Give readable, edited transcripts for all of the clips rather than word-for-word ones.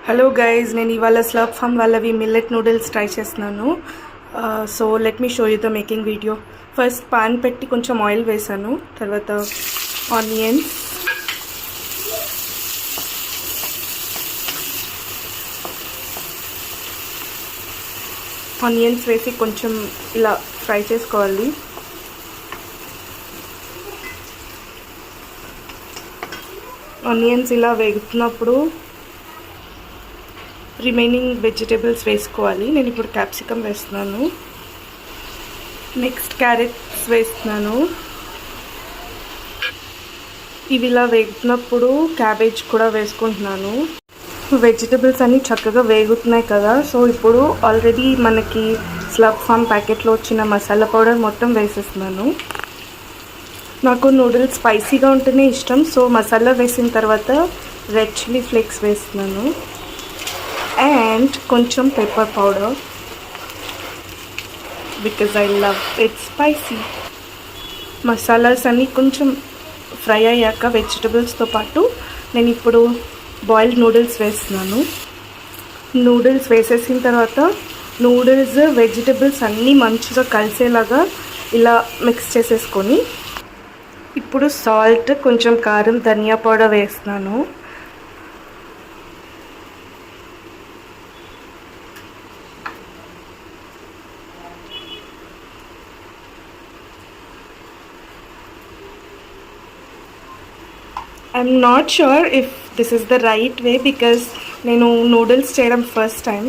Hello guys, నేను ఇవాళ Slurrp form వాళ్ళవి మిల్లెట్ నూడిల్స్ ట్రై చేస్తున్నాను. So let me show you the making video. First pan పెట్టి కొంచెం ఆయిల్ వేసాను, తర్వాత ఆనియన్స్ వేసి కొంచెం ఇలా ఫ్రై చేసుకోవాలి. ఆనియన్స్ ఇలా వేగుతున్నప్పుడు రిమైనింగ్ వెజిటేబుల్స్ వేసుకోవాలి. నేను ఇప్పుడు క్యాప్సికమ్ వేస్తున్నాను, నెక్స్ట్ క్యారెట్స్ వేస్తున్నాను. ఇవి ఇలా వేగుతున్నప్పుడు క్యాబేజ్ కూడా వేసుకుంటున్నాను. వెజిటేబుల్స్ అన్నీ చక్కగా వేగుతున్నాయి కదా, సో ఇప్పుడు ఆల్రెడీ మనకి స్లర్ప్ ఫామ్ ప్యాకెట్లో వచ్చిన మసాలా పౌడర్ మొత్తం వేసేస్తున్నాను. నాకు నూడిల్స్ స్పైసీగా ఉంటేనే ఇష్టం, సో మసాలా వేసిన తర్వాత రెడ్ చిల్లీ ఫ్లేక్స్ వేస్తున్నాను అండ్ కొంచెం pepper powder because I love it spicy. Masalas అన్నీ కొంచెం ఫ్రై అయ్యాక వెజిటబుల్స్తో పాటు నేను ఇప్పుడు బాయిల్డ్ నూడిల్స్ వేస్తున్నాను. నూడిల్స్ వేసేసిన తర్వాత నూడిల్స్ వెజిటబుల్స్ అన్నీ మంచిగా కలిసేలాగా ఇలా మిక్స్ చేసేసుకొని ఇప్పుడు సాల్ట్, కొంచెం కారం, ధనియా పౌడర్ వేస్తున్నాను. I'm not sure if this is the right way because నేను నూడిల్స్ చేయడం ఫస్ట్ టైం.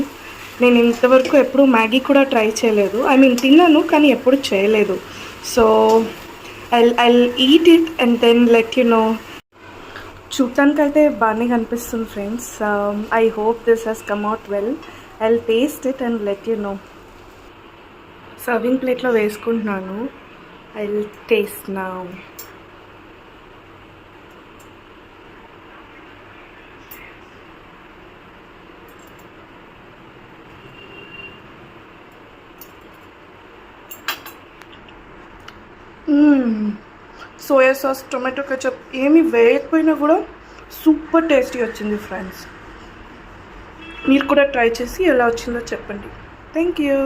నేను ఇంతవరకు ఎప్పుడు మ్యాగీ కూడా ట్రై చేయలేదు. ఐ మీన్ తిన్నాను కానీ ఎప్పుడు చేయలేదు. So I'll eat it and then let you know. చూడటానికైతే బాగానే కనిపిస్తుంది friends. I hope this has come out well. I'll taste it and let you know. Serving ప్లేట్లో వేసుకుంటున్నాను. I'll taste now. Soya sauce, tomato ketchup ఏమీ వేయకపోయినా కూడా super tasty వచ్చింది friends. మీరు కూడా ట్రై చేసి ఎలా వచ్చిందో చెప్పండి. Thank you.